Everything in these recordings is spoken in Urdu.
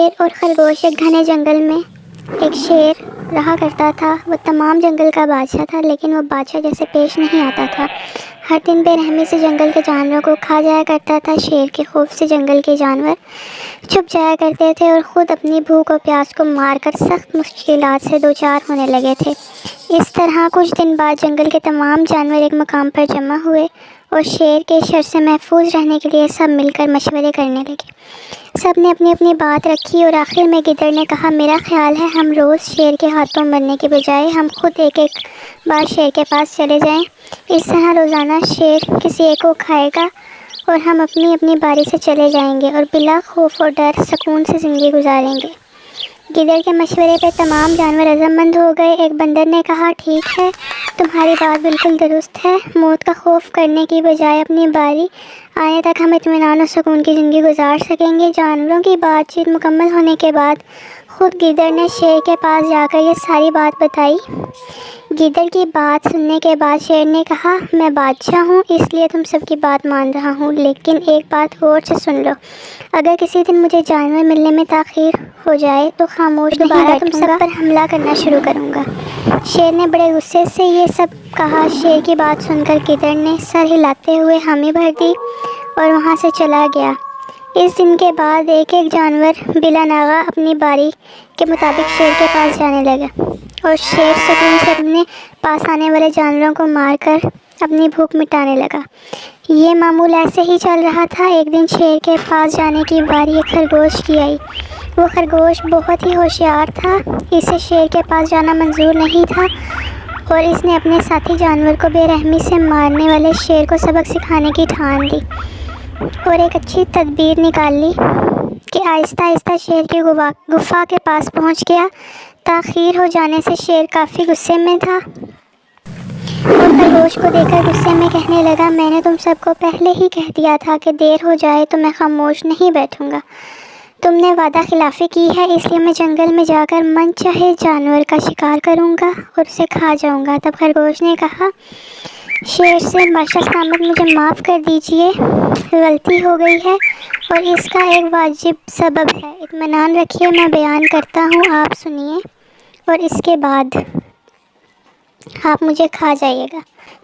شیر اور خرگوش ایک گھنے جنگل میں ایک شیر رہا کرتا تھا۔ وہ تمام جنگل کا بادشاہ تھا، لیکن وہ بادشاہ جیسے پیش نہیں آتا تھا۔ ہر دن بے رحمی سے جنگل کے جانوروں کو کھا جایا کرتا تھا۔ شیر کے خوف سے جنگل کے جانور چھپ جایا کرتے تھے اور خود اپنی بھوک اور پیاس کو مار کر سخت مشکلات سے دوچار ہونے لگے تھے۔ اس طرح کچھ دن بعد جنگل کے تمام جانور ایک مقام پر جمع ہوئے اور شیر کے شر سے محفوظ رہنے کے لیے سب مل کر مشورے کرنے لگے۔ سب نے اپنی اپنی بات رکھی اور آخر میں گدڑ نے کہا، میرا خیال ہے ہم روز شیر کے ہاتھوں مرنے کے بجائے ہم خود ایک بار شیر کے پاس چلے جائیں۔ اس طرح روزانہ شیر کسی ایک کو کھائے گا اور ہم اپنی اپنی باری سے چلے جائیں گے اور بلا خوف اور ڈر سکون سے زندگی گزاریں گے۔ گدڑ کے مشورے پہ تمام جانور عزممند ہو گئے۔ ایک بندر نے کہا، ٹھیک ہے، تمہاری بات بالکل درست ہے۔ موت کا خوف کرنے کی بجائے اپنی باری آنے تک ہم اطمینان و سکون کی زندگی گزار سکیں گے۔ جانوروں کی بات چیت مکمل ہونے کے بعد خود گدڑ نے شیر کے پاس جا کر یہ ساری بات بتائی۔ گدڑ کی بات سننے کے بعد شیر نے کہا، میں بادشاہ ہوں اس لیے تم سب کی بات مان رہا ہوں، لیکن ایک بات غور سے سن لو، اگر کسی دن مجھے جانور ملنے میں تاخیر ہو جائے تو خاموش دوبارہ تم سب پر حملہ کرنا شروع کروں گا۔ شیر نے بڑے غصے سے یہ سب کہا۔ شیر کی بات سن کر گدڑ نے سر ہلاتے ہوئے حامی بھر دی اور وہاں سے چلا گیا۔ اس دن کے بعد ایک ایک جانور بلا ناغہ اپنی باری کے مطابق شیر کے پاس جانے لگا اور شیر سکون سے اپنے پاس آنے والے جانوروں کو مار کر اپنی بھوک مٹانے لگا۔ یہ معمول ایسے ہی چل رہا تھا۔ ایک دن شیر کے پاس جانے کی باری ایک خرگوش کی آئی۔ وہ خرگوش بہت ہی ہوشیار تھا، اسے شیر کے پاس جانا منظور نہیں تھا اور اس نے اپنے ساتھی جانور کو بے رحمی سے مارنے والے شیر کو سبق سکھانے کی ٹھان لی اور ایک اچھی تدبیر نکال لی کہ آہستہ آہستہ شیر کی گفا کے پاس پہنچ گیا۔ تاخیر ہو جانے سے شیر کافی غصے میں تھا اور خرگوش کو دیکھ کر غصے میں کہنے لگا، میں نے تم سب کو پہلے ہی کہہ دیا تھا کہ دیر ہو جائے تو میں خاموش نہیں بیٹھوں گا۔ تم نے وعدہ خلافی کی ہے، اس لیے میں جنگل میں جا کر من چاہے جانور کا شکار کروں گا اور اسے کھا جاؤں گا۔ تب خرگوش نے کہا، شیر سے بادشاہ سلامت مجھے معاف کر دیجئے، غلطی ہو گئی ہے اور اس کا ایک واجب سبب ہے، اطمینان رکھیے، میں بیان کرتا ہوں، آپ سنیے اور اس کے بعد آپ مجھے کھا جائیے گا۔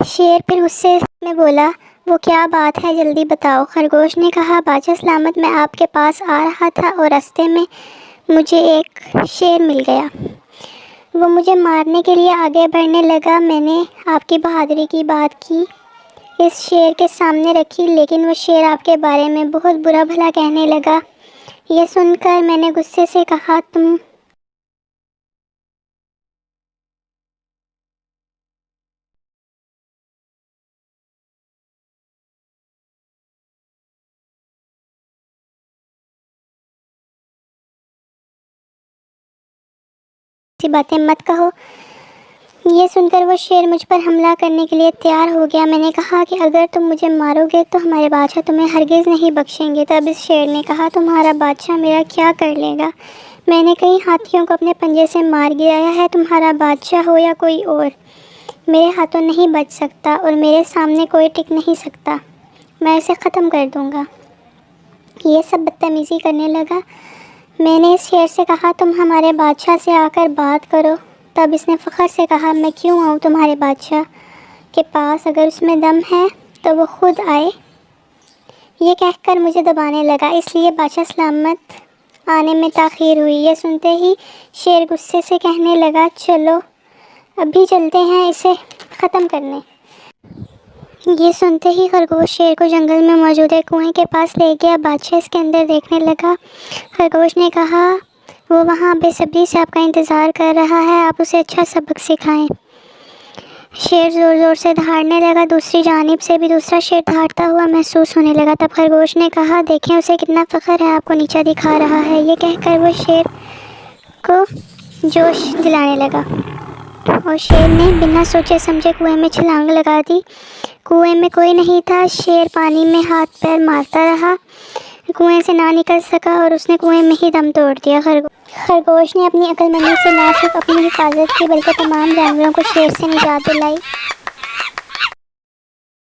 شیر پھر غصے میں بولا، وہ کیا بات ہے، جلدی بتاؤ۔ خرگوش نے کہا، بادشاہ سلامت میں آپ کے پاس آ رہا تھا اور راستے میں مجھے ایک شیر مل گیا۔ وہ مجھے مارنے کے لیے آگے بڑھنے لگا۔ میں نے آپ کی بہادری کی بات کی اس شیر کے سامنے رکھی، لیکن وہ شیر آپ کے بارے میں بہت برا بھلا کہنے لگا۔ یہ سن کر میں نے غصے سے کہا، تم ایسی باتیں مت کہو۔ یہ سن کر وہ شیر مجھ پر حملہ کرنے کے لیے تیار ہو گیا۔ میں نے کہا کہ اگر تم مجھے مارو گے تو ہمارے بادشاہ تمہیں ہرگز نہیں بخشیں گے۔ تب اس شیر نے کہا، تمہارا بادشاہ میرا کیا کر لے گا؟ میں نے کئی ہاتھیوں کو اپنے پنجے سے مار گرایا ہے، تمہارا بادشاہ ہو یا کوئی اور میرے ہاتھوں نہیں بچ سکتا اور میرے سامنے کوئی ٹک نہیں سکتا، میں اسے ختم کر دوں گا۔ یہ سب بدتمیزی کرنے لگا۔ میں نے اس شیر سے کہا، تم ہمارے بادشاہ سے آ کر بات کرو۔ تب اس نے فخر سے کہا، میں کیوں آؤں تمہارے بادشاہ کے پاس، اگر اس میں دم ہے تو وہ خود آئے۔ یہ کہہ کر مجھے دبانے لگا، اس لیے بادشاہ سلامت آنے میں تاخیر ہوئی۔ یہ سنتے ہی شیر غصے سے کہنے لگا، چلو ابھی چلتے ہیں اسے ختم کرنے۔ یہ سنتے ہی خرگوش شیر کو جنگل میں موجود ایک کنویں کے پاس لے گیا۔ بادشاہ اس کے اندر دیکھنے لگا۔ خرگوش نے کہا، وہ وہاں بے صبری سے آپ کا انتظار کر رہا ہے، آپ اسے اچھا سبق سکھائیں۔ شیر زور زور سے دھاڑنے لگا، دوسری جانب سے بھی دوسرا شیر دھاڑتا ہوا محسوس ہونے لگا۔ تب خرگوش نے کہا، دیکھیں اسے کتنا فخر ہے، آپ کو نیچا دکھا رہا ہے۔ یہ کہہ کر وہ شیر کو جوش دلانے لگا اور شیر نے بنا سوچے سمجھے کنویں میں چھلانگ لگا دی۔ کنویں میں کوئی نہیں تھا۔ شیر پانی میں ہاتھ پیر مارتا رہا، کنویں سے نہ نکل سکا اور اس نے کنویں میں ہی دم توڑ دیا۔ خرگوش نے اپنی عقل مندی سے نہ صرف اپنی حفاظت کی بلکہ تمام جانوروں کو شیر سے نجات دلائی۔